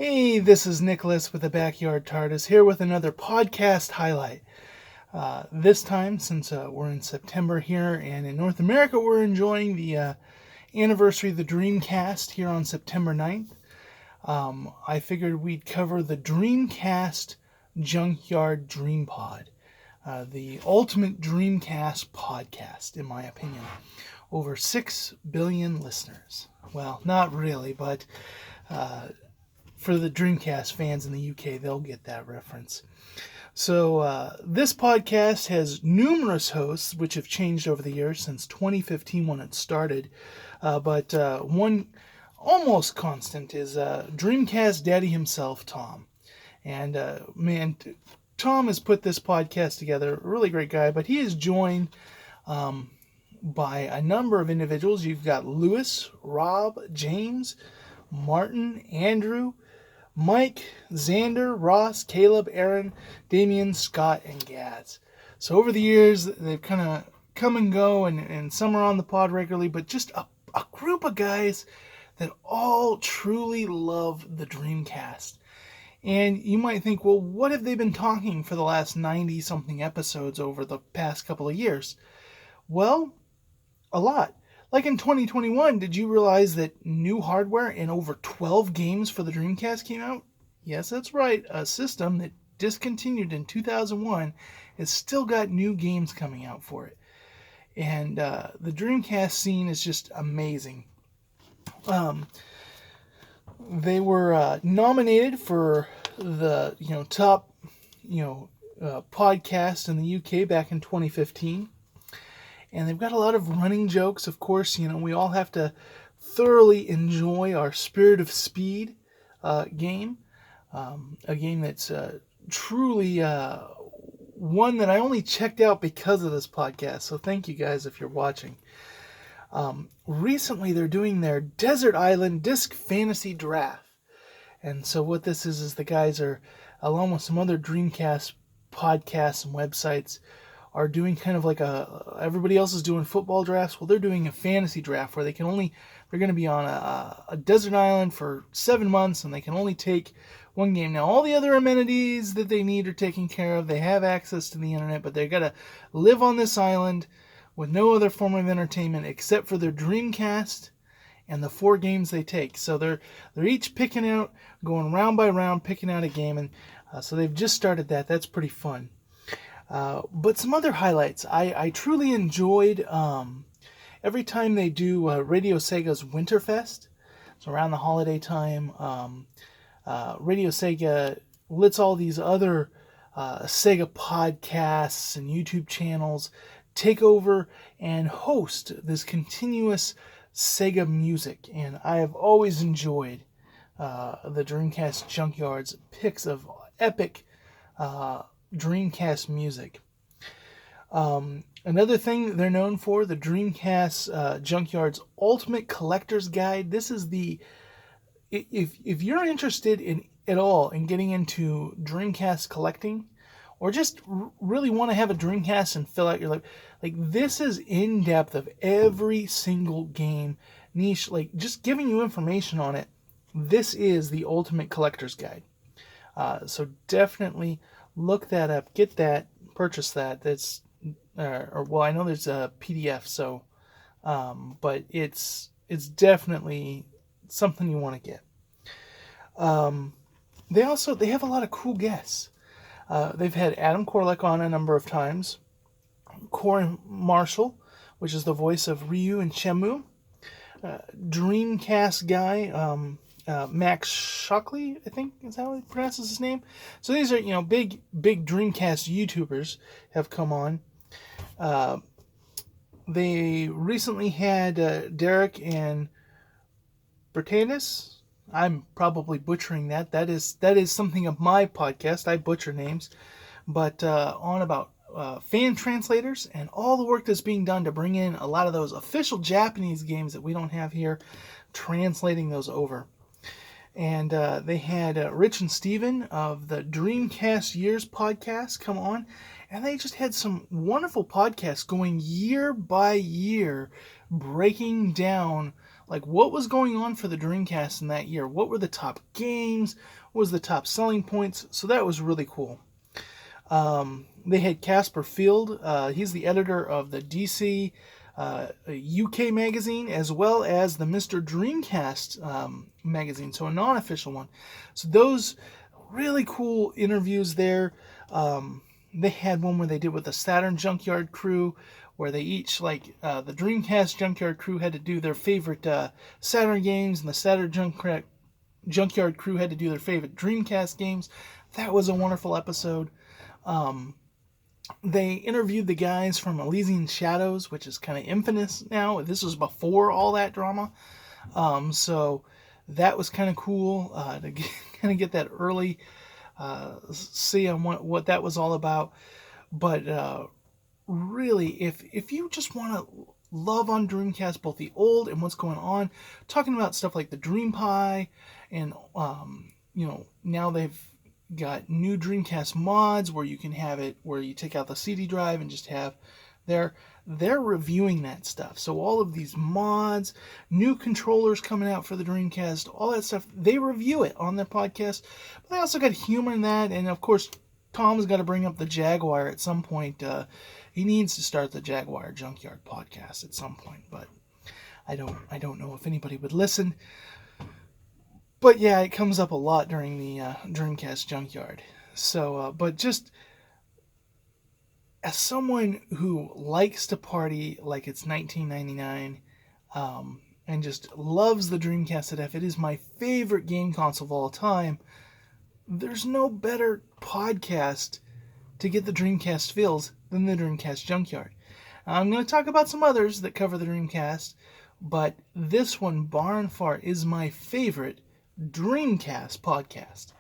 Hey, this is Nicholas with the Backyard TARDIS here with another podcast highlight. This time, since we're in September here and in North America, we're enjoying the anniversary of the Dreamcast here on September 9th. I figured we'd cover the Dreamcast Junkyard DreamPod, the ultimate Dreamcast podcast, in my opinion. Over 6 billion listeners. Well, not really, but for the Dreamcast fans in the UK, they'll get that reference. So this podcast has numerous hosts, which have changed over the years since 2015 when it started. But one almost constant is Dreamcast Daddy himself, Tom. And man, Tom has put this podcast together. A really great guy, but he is joined by a number of individuals. You've got Lewis, Rob, James, Martin, Andrew, Mike, Xander, Ross, Caleb, Aaron, Damien, Scott, and Gaz. So over the years, they've kind of come and go, and some are on the pod regularly, but just a group of guys that all truly love the Dreamcast. And you might think, well, what have they been talking for the last 90-something episodes over the past couple of years? Well, a lot. Like in 2021, did you realize that new hardware and over 12 games for the Dreamcast came out? Yes, that's right. A system that discontinued in 2001 has still got new games coming out for it. And the Dreamcast scene is just amazing. They were nominated for the top podcast in the UK back in 2015. And they've got a lot of running jokes. Of course, we all have to thoroughly enjoy our Spirit of Speed game. A game that's truly one that I only checked out because of this podcast. So thank you guys if you're watching. Recently, they're doing their Desert Island Disc Fantasy Draft. And so what this is the guys are, along with some other Dreamcast podcasts and websites, are doing kind of like everybody else is doing football drafts. Well, they're doing a fantasy draft where they're going to be on a desert island for 7 months, and they can only take one game. Now, all the other amenities that they need are taken care of. They have access to the internet, but they got to live on this island with no other form of entertainment except for their Dreamcast and the 4 games they take. So they're each picking out, going round by round, picking out a game, and so they've just started that. That's pretty fun. But some other highlights. I truly enjoyed every time they do Radio Sega's Winterfest. So around the holiday time, Radio Sega lets all these other Sega podcasts and YouTube channels take over and host this continuous Sega music. And I have always enjoyed the Dreamcast Junkyard's picks of epic Dreamcast music. Another thing they're known for, the Dreamcast Junkyard's Ultimate Collector's Guide. This is if you're interested at all in getting into Dreamcast collecting, or just really want to have a Dreamcast and fill out your life, like this is in depth of every single game niche, like just giving you information on it. This is the Ultimate Collector's Guide. So definitely look that up, get that, purchase that. That's, I know there's a PDF, so, but it's definitely something you want to get. They have a lot of cool guests. They've had Adam Korlek on a number of times, Corey Marshall, which is the voice of Ryu and Shenmue, Dreamcast guy, Max Shockley, I think is how he pronounces his name. So these are, big Dreamcast YouTubers have come on. They recently had Derek and Bertanis. I'm probably butchering that. That is something of my podcast. I butcher names. But on about fan translators and all the work that's being done to bring in a lot of those official Japanese games that we don't have here, translating those over. And they had Rich and Steven of the Dreamcast Years podcast come on. And they just had some wonderful podcasts going year by year, breaking down like what was going on for the Dreamcast in that year. What were the top games? What was the top selling points? So that was really cool. They had Casper Field. He's the editor of the DC UK magazine, as well as the Mr. Dreamcast magazine, so a non-official one. So those really cool interviews there. They had one where they did with the Saturn Junkyard crew, where they each, like the Dreamcast Junkyard crew had to do their favorite Saturn games, and the Saturn Junkyard crew had to do their favorite Dreamcast games. That was a wonderful episode. They interviewed the guys from Elysian Shadows, which is kind of infamous now. This was before all that drama. So that was kind of cool to kind of get that early see on what that was all about. But really, if you just want to love on Dreamcast, both the old and what's going on, talking about stuff like the DreamPod, and now they've got new Dreamcast mods where you can have it where you take out the CD drive and just have they're reviewing that stuff. So all of these mods, new controllers coming out for the Dreamcast, all that stuff, they review it on their podcast. But they also got humor in that, and of course Tom's got to bring up the Jaguar at some point. He needs to start the Jaguar Junkyard podcast at some point, but I don't know if anybody would listen. But yeah, it comes up a lot during the Dreamcast Junkyard. So, but just as someone who likes to party like it's 1999, and just loves the Dreamcast to death, it is my favorite game console of all time. There's no better podcast to get the Dreamcast feels than the Dreamcast Junkyard. Now, I'm going to talk about some others that cover the Dreamcast, but this one, bar and far, is my favorite Dreamcast podcast.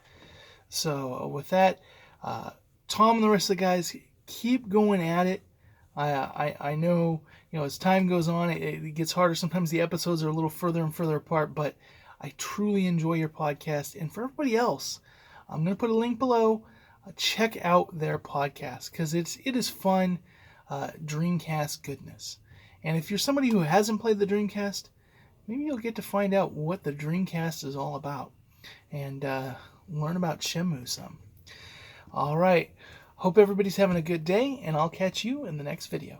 So with that, Tom and the rest of the guys, keep going at it. I know, as time goes on, it gets harder. Sometimes the episodes are a little further and further apart, but I truly enjoy your podcast. And for everybody else, I'm going to put a link below. Check out their podcast because it is fun Dreamcast goodness. And if you're somebody who hasn't played the Dreamcast, maybe you'll get to find out what the Dreamcast is all about and learn about Shenmue some. All right. Hope everybody's having a good day, and I'll catch you in the next video.